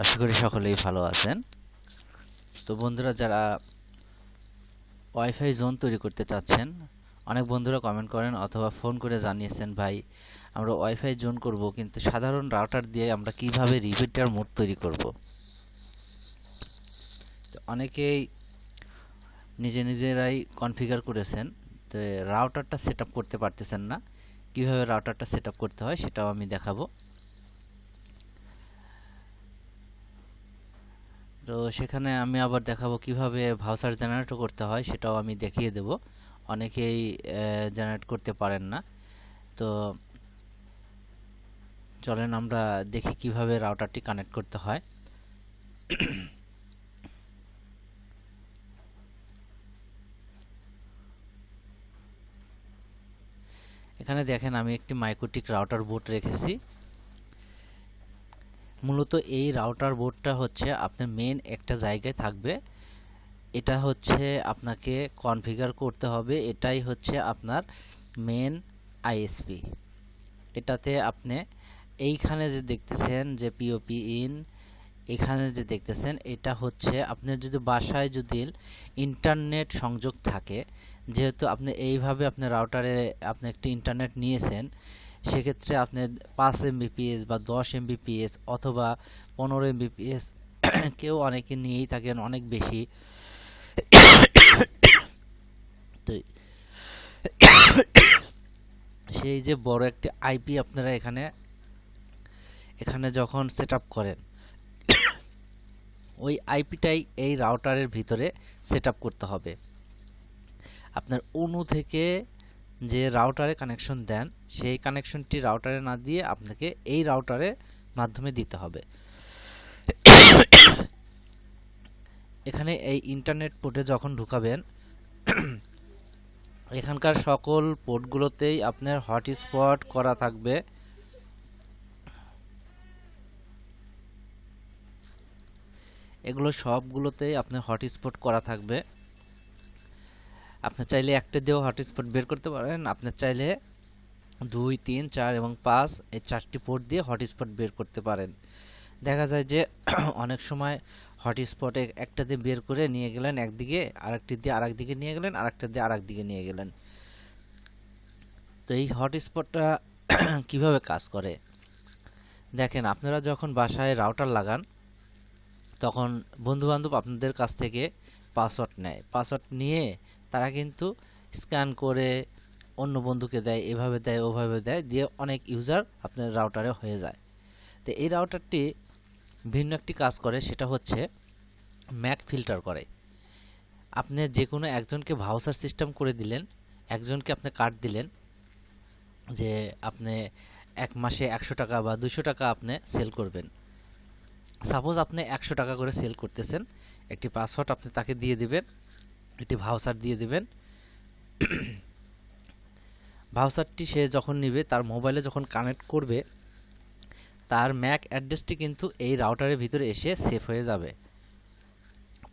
আশা করি সকলেই ভালো আছেন। তো বন্ধুরা, যারা ওয়াইফাই জোন তৈরি করতে চাচ্ছেন, অনেক বন্ধুরা কমেন্ট করেন অথবা ফোন করে জানিয়েছেন, ভাই আমরা ওয়াইফাই জোন করব, কিন্তু সাধারণ রাউটার দিয়ে আমরা কিভাবে রিপিটার মোড তৈরি করব। তো অনেকেই নিজেরাই কনফিগার করেছেন, তো রাউটারটা সেট আপ করতে পারতেছেন না। কিভাবে রাউটারটা সেট আপ করতে হয় সেটাও আমি দেখাবো। তো সেখানে আমি আবার দেখাবো কিভাবে ভাউচার জেনারেটও করতে হয়, সেটাও আমি দেখিয়ে দেব। অনেকেই জেনারেট করতে পারেন না। তো চলেন আমরা দেখি কিভাবে রাউটারটি কানেক্ট করতে হয়। এখানে দেখেন আমি একটি মাইক্রোটিক রাউটার বোর্ড রেখেছি। মূলত এই রাউটার বোর্ডটা হচ্ছে আপনার মেন একটা জায়গায় থাকবে। এটা হচ্ছে আপনাকে কনফিগার করতে হবে। এটাই হচ্ছে আপনার মেন আইএসপি। এটাতে আপনি এইখানে যে দেখতেছেন যে পিওপি ইন, এখানে যে দেখতেছেন এটা হচ্ছে আপনার যদি বাসায় যদি ইন্টারনেট সংযোগ থাকে, যেহেতু আপনি এইভাবে আপনার রাউটারে আপনি একটি ইন্টারনেট নিয়েছেন, সেক্ষেত্রে আপনি 5 এমবিপিএস বা 10 এমবিপিএস অথবা 15 এমবিপিএস কেউ অনেকে নিয়েই থাকেন অনেক বেশি। তো সেই যে বড় একটি আইপি আপনারা এখানে যখন সেট আপ করেন, ওই আইপিটাই এই রাউটারের ভিতরে সেট আপ করতে হবে। আপনার অনু থেকে যে রাউটারে কানেকশন দেন, সেই কানেকশনটি রাউটারে না দিয়ে আপনাকে এই রাউটারের মাধ্যমে দিতে হবে। এখানে এই ইন্টারনেট পোর্টে যখন ঢুকাবেন, এখানকার সকল পোর্টগুলোতেই আপনার হটস্পট করা থাকবে। এগুলো সবগুলোতেই আপনার হটস্পট করা থাকবে। আপনি চাইলে একটা দিয়েও হটস্পট বের করতে পারেন, আপনি চাইলে 2, 3, 4 এবং 5 এই 4টি পোর্ট দিয়ে হটস্পট বের করতে পারেন। দেখা যায় যে অনেক সময় হটস্পটে একটা দিয়ে বের করে নিয়ে গেলেন একদিকে, আরেকটি দিয়ে আরেক দিকে নিয়ে গেলেন, আরেকটা দিয়ে আরেক দিকে নিয়ে গেলেন। তো এই হটস্পটটা কিভাবে কাজ করে দেখেন, আপনারা যখন বাসায় রাউটার লাগান, তখন বন্ধুবান্ধব আপনাদের কাছ থেকে পাসওয়ার্ড নেয়। পাসওয়ার্ড নিয়ে তারা কিন্তু স্ক্যান করে অন্য বন্ধুকে দেয়, এভাবে দেয় ওভাবে দেয়, দিয়ে অনেক ইউজার আপনার রাউটারে হয়ে যায়। তো এই রাউটারটি ভিন্ন একটি কাজ করে, সেটা হচ্ছে ম্যাক ফিল্টার করে। আপনি যে কোনো একজনকে ভাউচার সিস্টেম করে দিলেন, একজনকে আপনি কার্ড দিলেন যে আপনি এক মাসে 100 টাকা বা 200 টাকা আপনি সেল করবেন। সাপোজ আপনি 100 টাকা করে সেল করতেছেন, একটি পাসওয়ার্ড আপনি তাকে দিয়ে দিবেন, একটি ভাউচার দিয়ে দিবেন। ভাউচারটি সে যখন নিবে, তার মোবাইলে যখন কানেক্ট করবে, তার ম্যাক অ্যাড্রেসটি কিন্তু এই রাউটারের ভিতরে এসে সেভ হয়ে যাবে।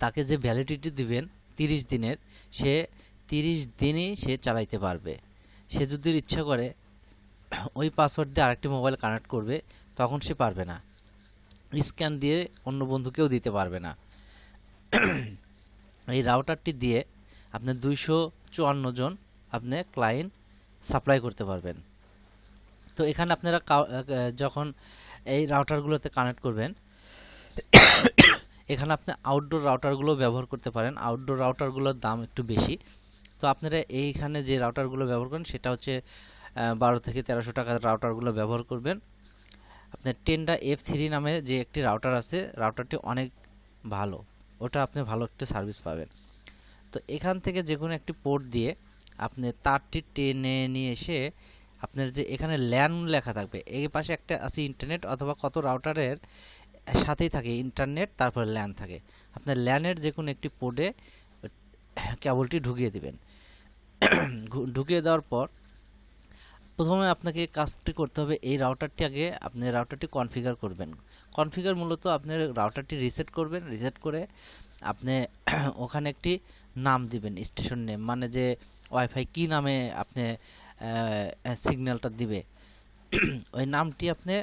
তাকে যে ভ্যালিডিটি দিবেন 30 দিনের, সে 30 দিনই সে চালাইতে পারবে। সে যদি ইচ্ছা করে ওই পাসওয়ার্ড দিয়ে আরেকটি মোবাইল কানেক্ট করবে, তখন সে পারবে না। স্ক্যান দিয়ে অন্য বন্ধুকেও দিতে পারবে না। এই রাউটারটি দিয়ে আপনি 254 জন আপনি ক্লায়েন্ট সাপ্লাই করতে পারবেন। তো এখানে আপনারা যখন এই রাউটারগুলোতে কানেক্ট করবেন, এখানে আপনি আউটডোর রাউটারগুলো ব্যবহার করতে পারেন। আউটডোর রাউটারগুলোর দাম একটু বেশি। তো আপনারা এইখানে যে রাউটারগুলো ব্যবহার করেন, সেটা হচ্ছে 12 থেকে 1300 টাকার রাউটারগুলো ব্যবহার করবেন। আপনার টেন্ডা F3 নামে যে একটি রাউটার আছে, রাউটারটি অনেক ভালো, ওটা আপনি ভালো একটা সার্ভিস পাবেন। তো এখান থেকে যে কোনো একটি পোর্ট দিয়ে আপনি তারটি টেনে নিয়ে এসে, আপনার যে এখানে ল্যান লেখা থাকবে, এই পাশে একটা আছে ইন্টারনেট, অথবা কত রাউটারের সাথেই থাকে ইন্টারনেট, তারপর ল্যান থাকে। আপনার ল্যানের যে কোনো একটি পোর্টে কেবলটি ঢুকিয়ে দিবেন। ঢুকিয়ে দেওয়ার পর প্রথমে আপনাকে কাজটি করতে হবে, এই রাউটারটি আগে আপনি রাউটারটি কনফিগার করবেন। কনফিগার মূলত আপনি রাউটারটি রিসেট করবেন। রিসেট করে আপনি ওখানে একটি নাম দিবেন, স্টেশন নেম, মানে যে ওয়াইফাই কি নামে আপনি সিগন্যালটা দিবে ওই নামটি আপনি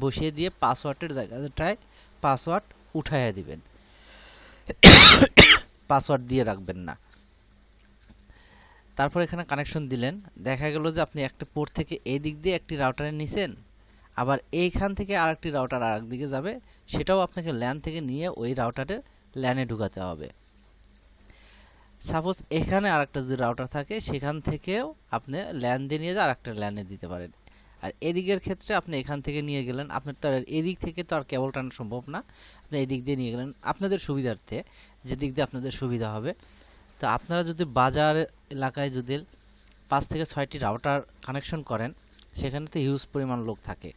বসিয়ে দিয়ে পাসওয়ার্ডের জায়গাটায় পাসওয়ার্ড উঠাইয়া দিবেন, পাসওয়ার্ড দিয়ে রাখবেন না। তারপর এখানে কানেকশন দিলেন, দেখা গেল যে আপনি একটা পোর্ট থেকে এই দিক দিয়ে একটি রাউটারে নিছেন, আবার এইখান থেকে আরেকটি রাউটার আরেক দিকে যাবে, সেটাও আপনাকে ল্যান থেকে নিয়ে ওই রাউটারে ল্যানে ঢুকাতে হবে। সাপোজ এখানে আরেকটা যদি রাউটার থাকে সেখান থেকেও আপনি ল্যান দিয়ে নিয়ে আর একটা ল্যানে দিতে পারেন। আর এদিকের ক্ষেত্রে আপনি এখান থেকে নিয়ে গেলেন, আপনার তো আর এদিক থেকে তো আর কেবল টানা সম্ভব না, আপনি এদিক দিয়ে নিয়ে গেলেন আপনাদের সুবিধার্থে, যেদিক দিয়ে আপনাদের সুবিধা হবে। তো আপনারা যদি বাজার এলাকায় যদি 5 থেকে 6টি রাউটার কানেকশন করেন, সেখানে তো হিউজ পরিমাণ লোক থাকে,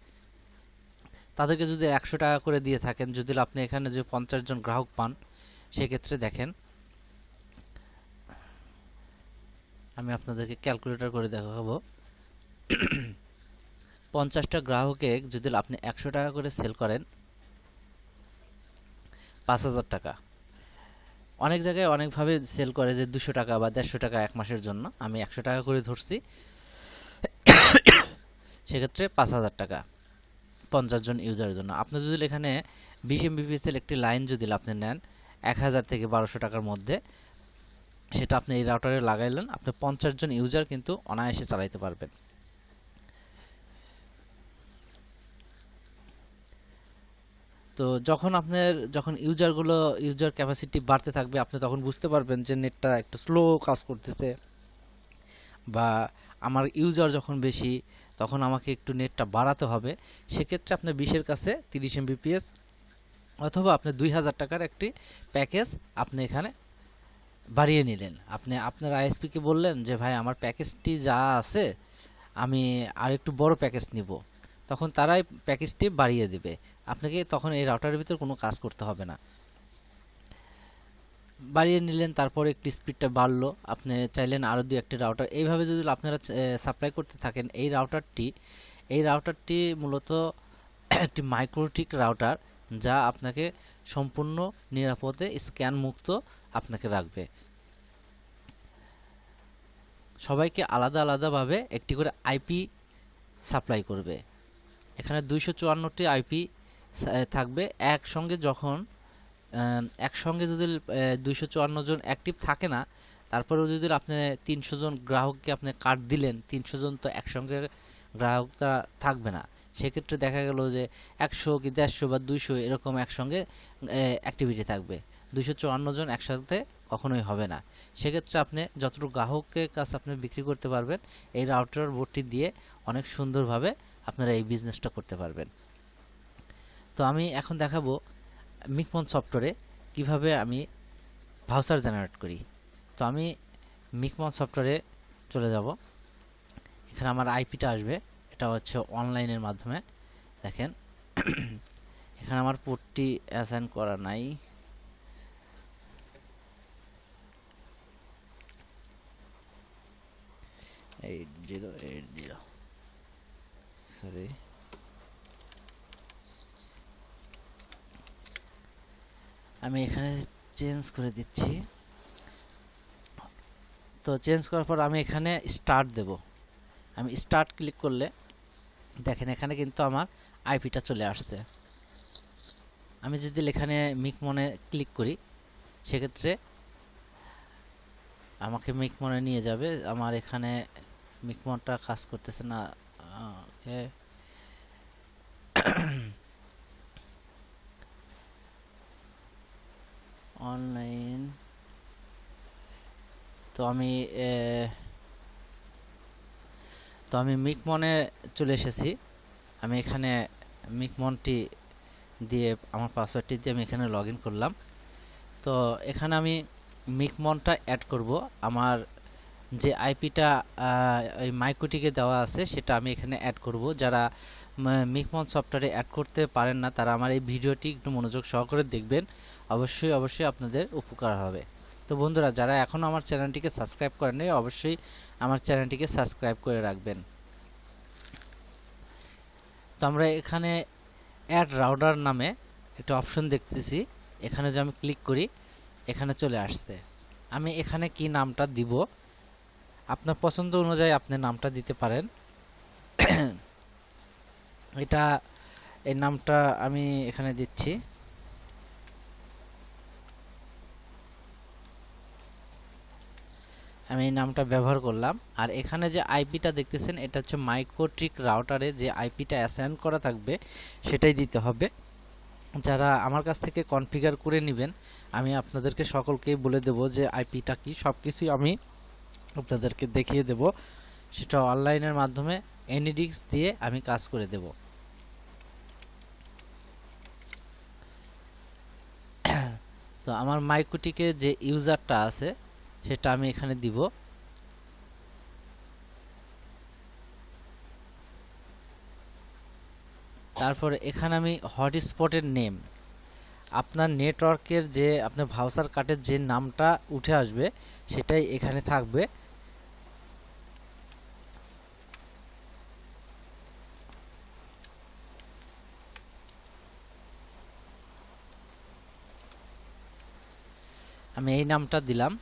তাদেরকে যদি 100 টাকা করে দিয়ে থাকেন, যদি আপনি এখানে যে 50 জন গ্রাহক পান, সেক্ষেত্রে দেখেন আমি আপনাদেরকে ক্যালকুলেটর করে দেখাবো। 50টা গ্রাহকে যদি আপনি 100 টাকা করে সেল করেন, 5000 টাকা। অনেক জায়গায় অনেকভাবে সেল করে যে 200 টাকা বা 150 টাকা এক মাসের জন্য, আমি 100 টাকা করে ধরছি, সেক্ষেত্রে 5000 টাকা 50 জন ইউজারের জন্য। আপনি যদি এখানে 20 MBPS এর একটি লাইন যদি আপনি নেন 1000 থেকে 1200 টাকার মধ্যে, সেটা আপনি এই রাউটারে লাগাইলেন, আপনি 50 জন ইউজার কিন্তু অনায়াসে চালাইতে পারবেন। তো যখন ইউজার ক্যাপাসিটি বাড়তে থাকবে, আপনি তখন বুঝতে পারবেন যে নেটটা একটু স্লো কাজ করতেছে, বা আমার ইউজার যখন বেশি তখন আমাকে একটু নেটটা বাড়াতে হবে। সেক্ষেত্রে আপনি 20-এর কাছে 30 MBPS অথবা আপনি 2000 টাকার একটি প্যাকেজ আপনি এখানে বাড়িয়ে নিলেন। আপনি আপনার আইএসপিকে বললেন যে ভাই আমার প্যাকেজটি যা আছে আমি আর একটু বড় প্যাকেজ নিব, তখন তারাই প্যাকেজটি বাড়িয়ে দেবে, আপনাকে তখন এই রাউটারের ভিতর কোনো কাজ করতে হবে না। বাড়িয়ে নিলেন, তারপরে একটু স্পিডটা বাড়লো, আপনি চাইলেন আরও 2-1টি রাউটার, এইভাবে যদি আপনারা সাপ্লাই করতে থাকেন। এই রাউটারটি মূলত একটি মাইক্রোটিক রাউটার, যা আপনাকে সম্পূর্ণ নিরাপদে স্ক্যান মুক্ত আপনাকে রাখবে। সবাইকে আলাদা আলাদাভাবে একটি করে আইপি সাপ্লাই করবে। এখানে 254টি আইপি থাকবে একসঙ্গে। যখন একসঙ্গে যদি 254 জন অ্যাক্টিভ থাকে না, তারপরেও যদি আপনি 300 জন গ্রাহককে আপনি কার্ড দিলেন, 300 জন তো একসঙ্গে গ্রাহকটা থাকবে না। সেক্ষেত্রে দেখা গেল যে 100 কি 150 বা 200 এরকম একসঙ্গে অ্যাক্টিভিটি থাকবে, 254 জন একসাথে কখনোই হবে না। সেক্ষেত্রে আপনি যতটুকু গ্রাহকের কাছে আপনি বিক্রি করতে পারবেন, এই রাউটার বোর্ডটি দিয়ে অনেক সুন্দরভাবে আপনারা এই বিজনেসটা করতে পারবেন। তো আমি এখন দেখাবো মিকমন সফটওয়্যারে কিভাবে আমি ভাউচার জেনারেট করি। তো আমি মিকমন সফটওয়্যারে চলে যাব, এখানে আমার আইপিটা আসবে, এটা হচ্ছে অনলাইনের মাধ্যমে। দেখেন এখানে আমার পোর্টটি অ্যাসাইন করা নাই, সরি, আমি এখানে চেঞ্জ করে দিচ্ছি। তো চেঞ্জ করার পর আমি এখানে স্টার্ট দেব, আমি স্টার্ট ক্লিক করলে দেখেন এখানে কিন্তু আমার আইপিটা চলে আসছে। আমি যদি এখানে মিকমনে ক্লিক করি, সেক্ষেত্রে আমাকে মিকমনে নিয়ে যাবে। আমার এখানে মিকমনটা কাজ করতেছে না, ওকে অনলাইন। তো আমি মিকমনে চলে এসেছি। আমি এখানে মিকমনটি দিয়ে আমার পাসওয়ার্ডটি দিয়ে আমি এখানে লগ ইন করলাম। তো এখানে আমি মিকমনটা অ্যাড করব, আমার যে আইপিটা এই মাইক্রোটিকে দেওয়া আছে সেটা আমি এখানে অ্যাড করব। যারা মিকমন সফটওয়্যারে অ্যাড করতে পারেন না, তারা আমার এই ভিডিওটি একটু মনোযোগ সহকারে দেখবেন, অবশ্যই আপনাদের উপকার হবে। তো বন্ধুরা, যারা এখনও আমার চ্যানেলটিকে সাবস্ক্রাইব করেননি, অবশ্যই আমার চ্যানেলটিকে সাবস্ক্রাইব করে রাখবেন। তো আমরা এখানে অ্যাড রাউটার নামে একটা অপশন দেখতেছি, এখানে যে আমি ক্লিক করি, এখানে চলে আসছে। আমি এখানে কি নামটা দিব, আপনার পছন্দ অনুযায়ী আপনি নামটা দিতে পারেন। এই নামটা আমি এখানে দিচ্ছি, আমি এই নামটা ব্যবহার করলাম। আর এখানে যে আইপিটা দেখতেছেন এটা হচ্ছে মাইক্রোটিক রাউটারে যে আইপিটা অ্যাসাইন করা থাকবে সেটাই দিতে হবে। যারা আমার কাছ থেকে কনফিগার করে নেবেন আমি আপনাদেরকে সকলকেই বলে দেব যে আইপিটা কি, সব কিছুই আমি আপনাদেরকে দেখিয়ে দেব। সেটা অনলাইনের মাধ্যমে এনইডিক্স দিয়ে আমি কাজ করে দেব। তো আমার মাইক্রোটিকের যে ইউজারটা আছে সেটা আমি এখানে দিব। তারপরে এখানে আমি হটস্পটের নেম, আপনার নেটওয়ার্কের যে আপনার ভাউচার কার্ডের যে নামটা উঠে আসবে সেটাই এখানে থাকবে। আমি এই নামটা দিলাম।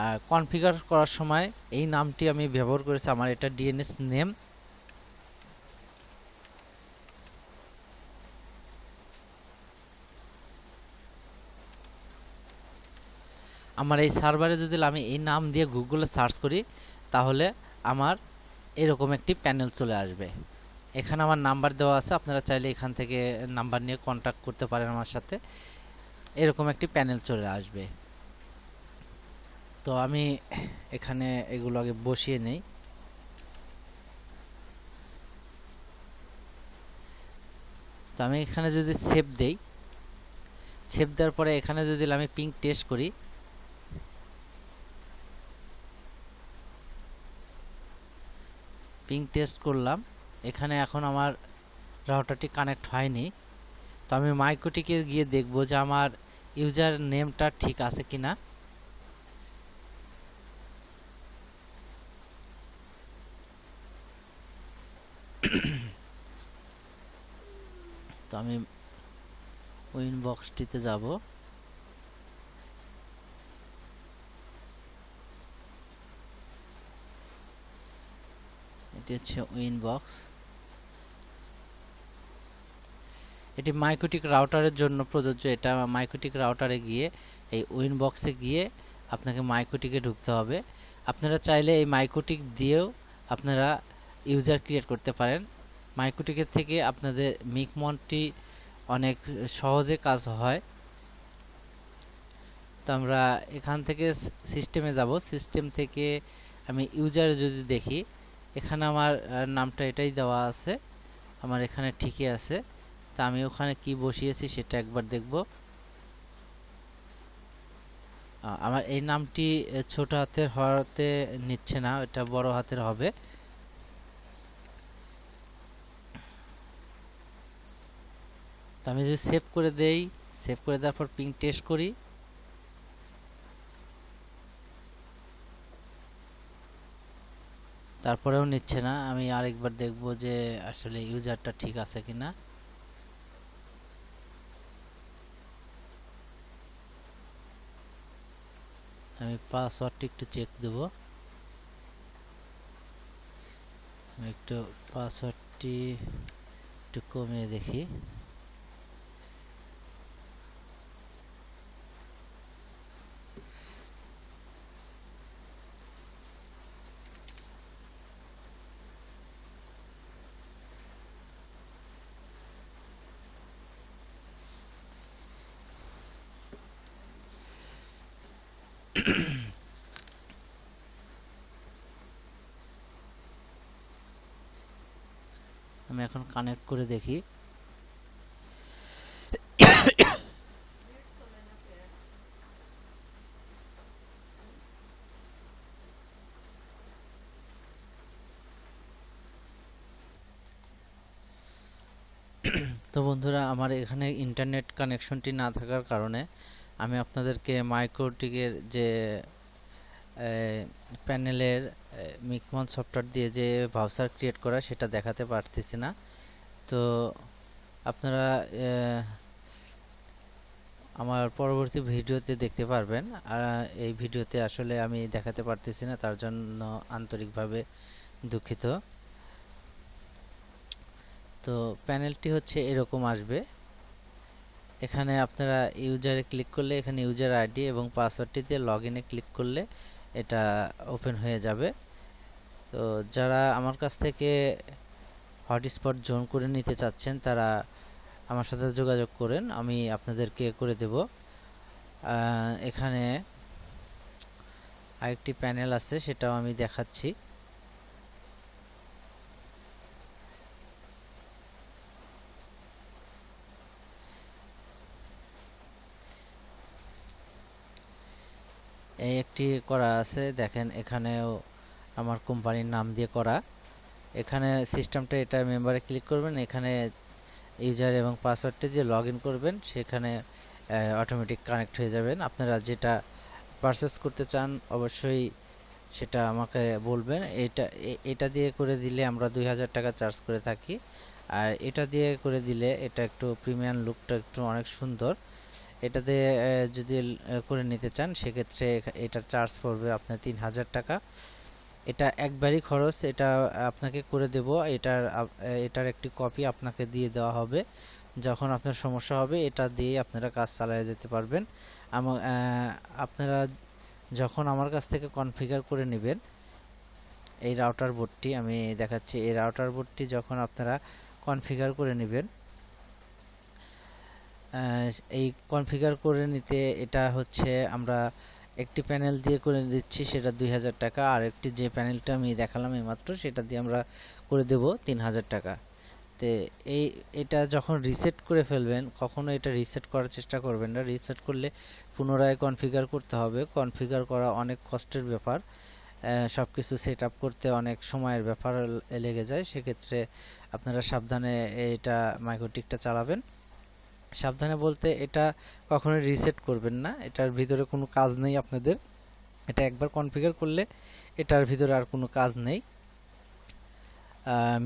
আর কনফিগার করার সময় এই নামটি আমি ব্যবহার করেছি, আমার এটা ডিএনএস নেম। আমার এই সার্ভারে যদি আমি এই নাম দিয়ে গুগলে সার্চ করি তাহলে আমার এরকম একটি প্যানেল চলে আসবে। এখানে আমার নাম্বার দেওয়া আছে, আপনারা চাইলে এখান থেকে নাম্বার নিয়ে কন্ট্যাক্ট করতে পারেন আমার সাথে। এরকম একটি প্যানেল চলে আসবে। তো আমি এখানে এগুলো আগে বসিয়ে নেই। তো আমি এখানে যদি সেভ দেই, সেভ দেওয়ার পরে এখানে যদি আমি পিং টেস্ট করি, পিং টেস্ট করলাম, এখানে এখন আমার রাউটারটি কানেক্ট হয়নি। তো আমি মাইক্রোটিকে গিয়ে দেখব যে আমার ইউজার নেমটা ঠিক আছে কিনা। তো আমি উইনবক্সটিতে যাব। এটি হচ্ছে উইনবক্স। এটি মাইক্রোটিক রাউটারের জন্য প্রযোজ্য। এটা মাইক্রোটিক রাউটারে গিয়ে এই উইনবক্সে গিয়ে আপনাকে মাইক্রোটিকে ঢুকতে হবে। আপনারা চাইলে এই মাইক্রোটিক দিয়েও আপনারা ইউজার ক্রিয়েট করতে পারেন। মাইক্রোটিকের থেকে আপনাদের মিকমনটি অনেক সহজে কাজ হয়। তো আমরা এখান থেকে সিস্টেমে যাব। সিস্টেম থেকে আমি ইউজারে যদি দেখি, এখানে আমার নামটা এটাই দেওয়া আছে, আমার এখানে ঠিকই আছে। তা আমি ওখানে কি বসিয়েছি সেটা একবার দেখব। আমার এই নামটি ছোট হাতের হওয়াতে নিচ্ছে না, এটা বড় হাতের হবে। তো আমি যদি সেভ করে দেই, সেভ করে দেওয়ার পর পিং টেস্ট করি, তারপরেও নিচ্ছে না। আমি আরেকবার দেখব যে আসলে ইউজারটা ঠিক আছে কিনা। আমি পাসওয়ার্ডটি একটু চেক দেব। একটু পাসওয়ার্ডটি একটু কমিয়ে দেখি। আমি এখন কানেক্ট করে দেখি। তো বন্ধুরা, আমার এখানে ইন্টারনেট কানেকশনটি না থাকার কারণে আমি আপনাদেরকে মাইক্রোটিকের যে প্যানেলের মিকমন সফটওয়্যার দিয়ে যে ভাউচার ক্রিয়েট করা সেটা দেখাতে পারতেছি না। তো আপনারা আমার পরবর্তী ভিডিওতে দেখতে পারবেন। আর এই ভিডিওতে আসলে আমি দেখাতে পারতেছি না, তার জন্য আন্তরিকভাবে দুঃখিত। তো প্যানেলটি হচ্ছে এরকম আসবে। এখানে আপনারা ইউজারে ক্লিক করলে এখানে ইউজার আইডি এবং পাসওয়ার্ডটিতে লগ ইনে ক্লিক করলে এটা ওপেন হয়ে যাবে। তো যারা আমার কাছ থেকে হটস্পট জোন করে নিতে চাচ্ছেন তারা আমার সাথে যোগাযোগ করেন, আমি আপনাদেরকে করে দেব। এখানে আরেকটি প্যানেল আছে, সেটাও আমি দেখাচ্ছি। এই একটি করা আছে, দেখেন এখানেও আমার কোম্পানির নাম দিয়ে করা। এখানে সিস্টেমটা, এটা মেম্বারে ক্লিক করবেন, এখানে ইউজার এবং পাসওয়ার্ডটি দিয়ে লগ ইন করবেন, সেখানে অটোমেটিক কানেক্ট হয়ে যাবেন। আপনারা যেটা পারচেস করতে চান অবশ্যই সেটা আমাকে বলবেন। এটা দিয়ে করে দিলে আমরা 2000 টাকা চার্জ করে থাকি, আর এটা দিয়ে করে দিলে এটা একটু প্রিমিয়াম লুকটা একটু অনেক সুন্দর। এটাতে যদি করে নিতে চান সেক্ষেত্রে এটার চার্জ পড়বে আপনার 3000 টাকা। এটা একবারই খরচ, এটা আপনাকে করে দেব। এটার একটি কপি আপনাকে দিয়ে দেওয়া হবে, যখন আপনার সমস্যা হবে এটা দিয়ে আপনারা কাজ চালিয়ে যেতে পারবেন। আপনারা যখন আমার কাছ থেকে কনফিগার করে নেবেন এই রাউটার বোর্ডটি, আমি দেখাচ্ছি, এই রাউটার বোর্ডটি যখন আপনারা কনফিগার করে নেবেন, এই কনফিগার করে নিতে এটা হচ্ছে আমরা একটি প্যানেল দিয়ে করে দিচ্ছি, সেটা 2000 টাকা। আর একটি যে প্যানেলটা আমি দেখালাম এইমাত্র, সেটা দিয়ে আমরা করে দেব 3000 টাকা। তে এটা যখন রিসেট করে ফেলবেন, কখনো এটা রিসেট করার চেষ্টা করবেন না। রিসেট করলে পুনরায় কনফিগার করতে হবে। কনফিগার করা অনেক কষ্টের ব্যাপার, সব কিছু সেট আপ করতে অনেক সময়ের ব্যাপার লেগে যায়। সেক্ষেত্রে আপনারা সাবধানে এটা মাইক্রোটিকটা চালাবেন। সাবধানে বলতে এটা কখনোই রিসেট করবেন না, এটার ভিতরে কোনো কাজ নেই আপনাদের। এটা একবার কনফিগার করলে এটার ভিতরে আর কোনো কাজ নেই।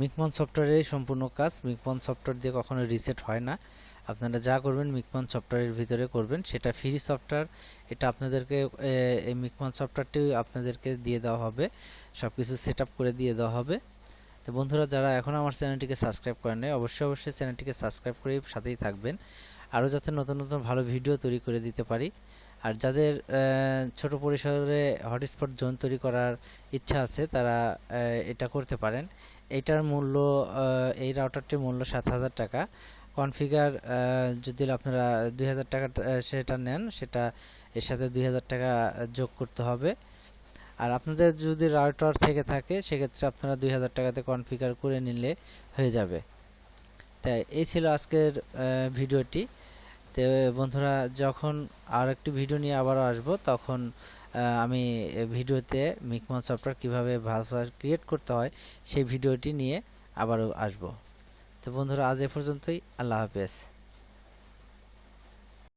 মিকমন সফটওয়্যারের সম্পূর্ণ কাজ। মিকমন সফটওয়্যার দিয়ে কখনো রিসেট হয় না। আপনারা যা করবেন মিকমন সফটওয়্যারের ভিতরে করবেন, সেটা ফ্রি সফটওয়্যার। এটা আপনাদেরকে এই মিকমন সফটওয়্যারটি আপনাদেরকে দিয়ে দেওয়া হবে, সব কিছু সেট আপ করে দিয়ে দেওয়া হবে। তো বন্ধুরা, যারা এখন আমার চ্যানেলটিকে সাবস্ক্রাইব করেন নাই, অবশ্যই চ্যানেলটিকে সাবস্ক্রাইব করে সাথেই থাকবেন, আরও যাতে নতুন নতুন ভালো ভিডিও তৈরি করে দিতে পারি। আর যাদের ছোট পরিসরে হটস্পট জোন তৈরি করার ইচ্ছা আছে তারা এটা করতে পারেন। এটার মূল্য, এই রাউটারটির মূল্য 7000 টাকা। কনফিগার যদি আপনারা 2000 টাকা সেটা নেন, সেটা এর সাথে 2000 টাকা যোগ করতে হবে। আর আপনাদের যদি রাউটার থেকে থাকে সেক্ষেত্রে আপনারা 2000 টাকাতে কনফিগার করে নিলে হয়ে যাবে। তাই এই ছিল আজকের ভিডিওটি। তো বন্ধুরা, যখন আর একটি ভিডিও নিয়ে আবারও আসবো, তখন আমি ভিডিওতে মিকমন সফটওয়্যার কীভাবে ভাষা ক্রিয়েট করতে হয় সেই ভিডিওটি নিয়ে আবারও আসবো। তো বন্ধুরা, আজ এ পর্যন্তই। আল্লাহ হাফেজ।